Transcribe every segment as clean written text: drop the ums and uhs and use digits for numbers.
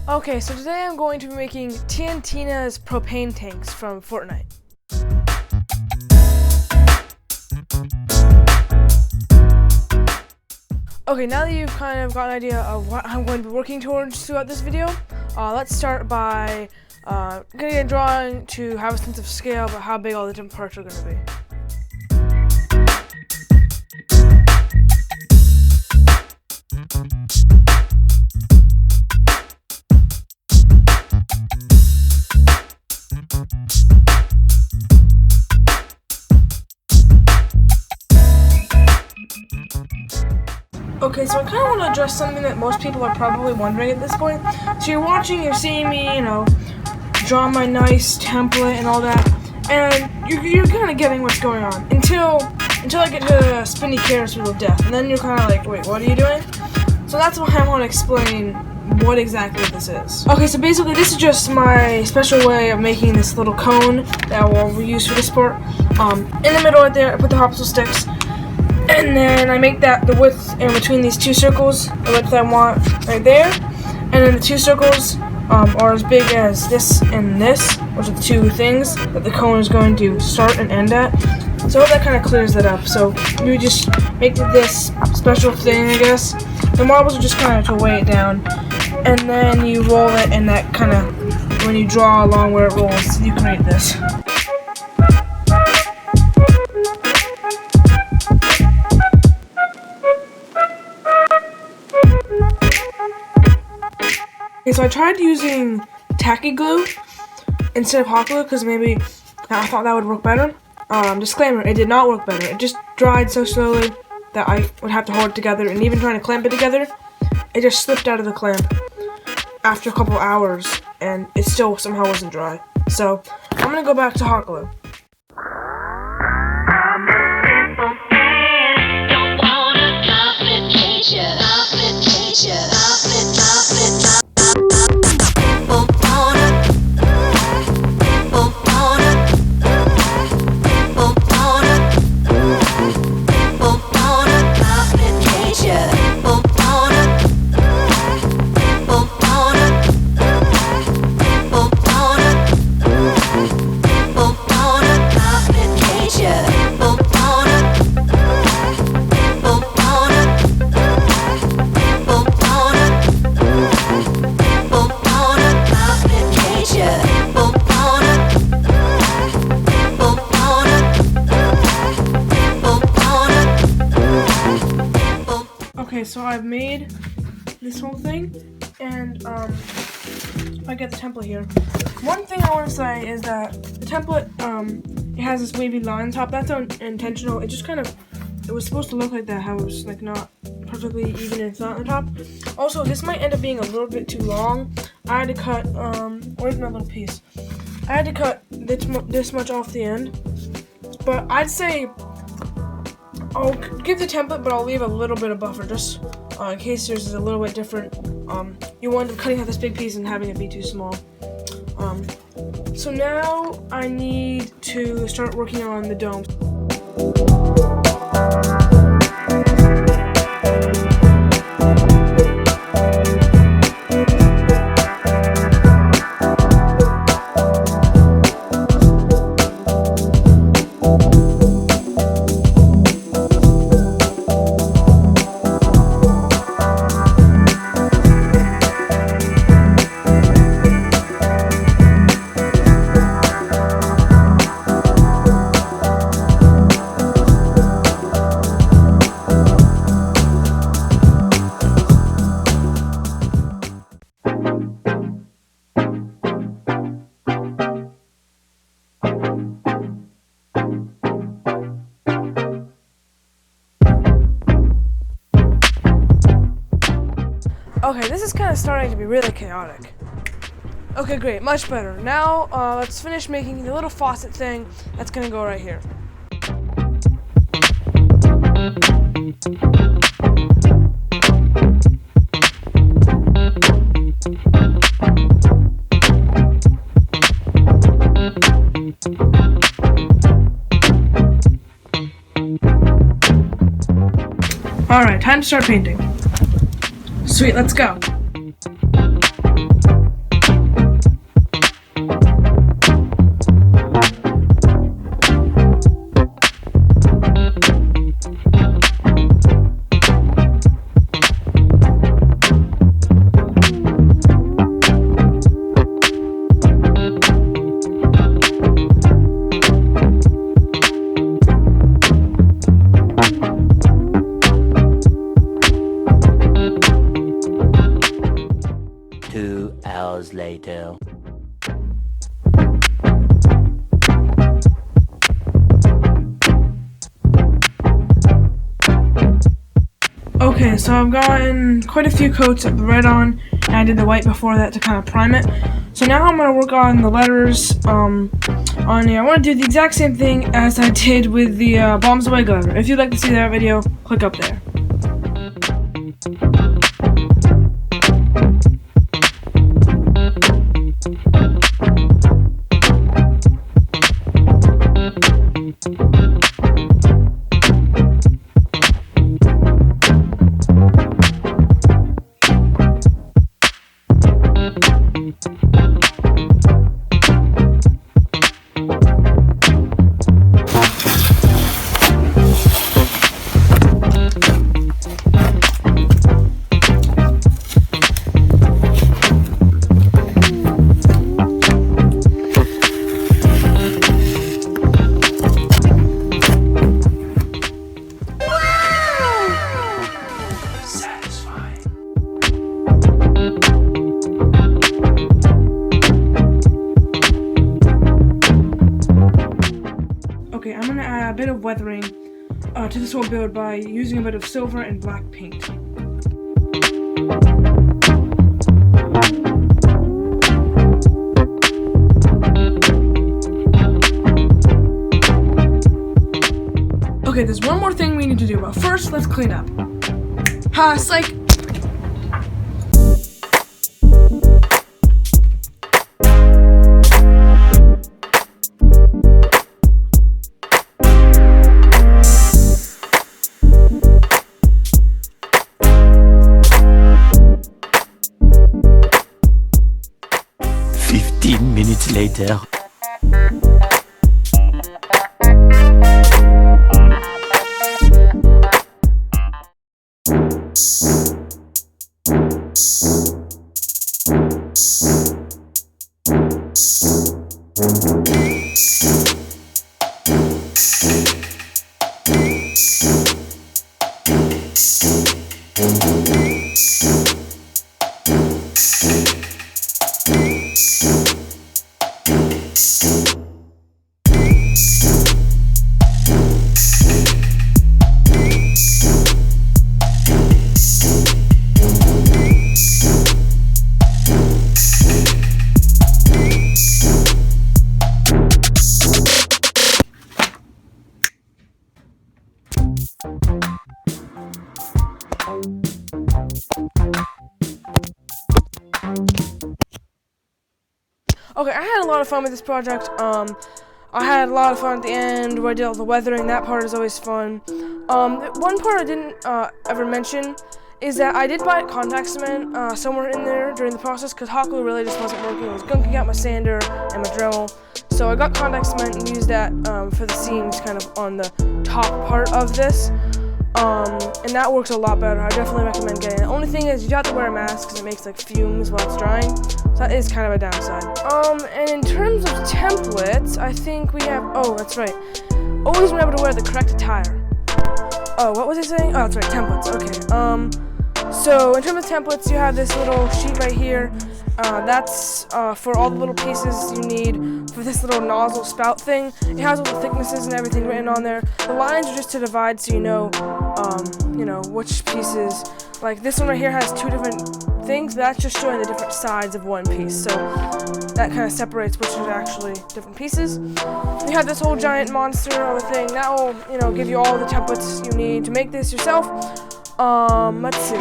Okay, so today I'm going to be making TNTina's propane tanks from Fortnite. Okay, now that you've kind of got an idea of what I'm going to be working towards throughout this video, let's start by getting a drawing to have a sense of scale about how big all the different parts are going to be. Okay, so I kind of want to address something that most people are probably wondering at this point. So you're watching, you're seeing me, draw my nice template and all that, and you're kind of getting what's going on until I get to the spinny carousel of death, and then you're kind of like, wait, what are you doing? So that's why I want to explain what exactly this is. Okay, so basically this is just my special way of making this little cone that we'll use for this part. In the middle right there, I put the popsicle sticks. And then I make that the width in between these two circles, the width I want right there. And then the two circles are as big as this and this, which are the two things that the cone is going to start and end at. So that kind of clears that up. So you just make this special thing, I guess. The marbles are just kind of to weigh it down. And then you roll it, and that kind of, when you draw along where it rolls, you create this. Okay, so I tried using tacky glue instead of hot glue because maybe I thought that would work better. Disclaimer, it did not work better. It just dried so slowly that I would have to hold it together, and even trying to clamp it together, it just slipped out of the clamp after a couple hours, and it still somehow wasn't dry. So I'm gonna go back to hot glue. Okay, so I've made this whole thing, and I get the template here. One thing I want to say is that the template, it has this wavy line on top. That's unintentional. It just kind of, it was supposed to look like that, how it was like not perfectly even and flat on the top. Also, this might end up being a little bit too long. I had to cut, where's my little piece? I had to cut this much off the end, but I'd say I'll give the template, but I'll leave a little bit of buffer just in case yours is a little bit different. You want to cutting out this big piece and having it be too small. So now I need to start working on the dome. Okay, this is kind of starting to be really chaotic. Okay, great, much better. Now, let's finish making the little faucet thing that's gonna go right here. Alright, time to start painting. Sweet, let's go. 2 hours later. Okay, so I've gotten quite a few coats of the red on, and I did the white before that to kind of prime it. So now I'm going to work on the letters on here. I want to do the exact same thing as I did with the Bombs Away glider. If you'd like to see that video, click up there. Okay, I'm gonna add a bit of weathering to this whole build by using a bit of silver and black paint. Okay, there's one more thing we need to do, but first let's clean up. Ha, psych! Minutes later. Okay, I had a lot of fun with this project. I had a lot of fun at the end where I did all the weathering. That part is always fun. One part I didn't ever mention is that I did buy contact cement somewhere in there during the process because hot glue really just wasn't working. It was gunking out my sander and my Dremel. So I got contact cement and used that for the seams kind of on the top part of this. And that works a lot better. I definitely recommend getting it. The only thing is you have to wear a mask because it makes like fumes while it's drying. So that is kind of a downside. And in terms of templates, I think we have, oh, that's right. Always remember to wear the correct attire. Oh, what was I saying? Oh, that's right, templates, okay. So in terms of templates, you have this little sheet right here. That's for all the little pieces you need for this little nozzle spout thing. It has all the thicknesses and everything written on there. The lines are just to divide so you know which pieces. Like this one right here has two different things, but that's just showing the different sides of one piece. So that kind of separates which are actually different pieces. We have this whole giant monster of a thing. That will, give you all the templates you need to make this yourself. Let's see.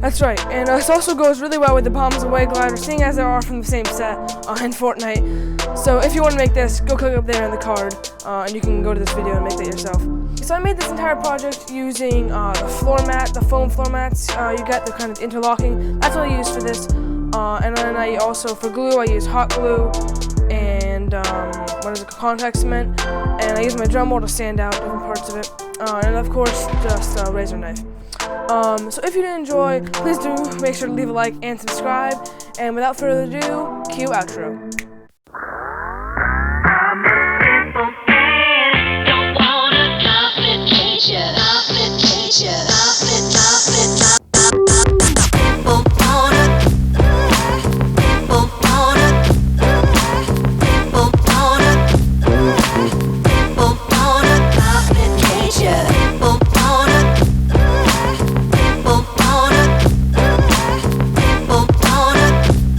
That's right, and this also goes really well with the Bombs Away glider, seeing as they are from the same set in Fortnite. So if you want to make this, go click up there in the card, and you can go to this video and make that yourself. So I made this entire project using the floor mat, the foam floor mats. You get the kind of interlocking. That's what I used for this. And then I also, for glue, I use hot glue and contact cement. And I use my Dremel to sand out different parts of it. And of course, just a razor knife. So if you did enjoy, please do make sure to leave a like and subscribe. And without further ado, cue outro.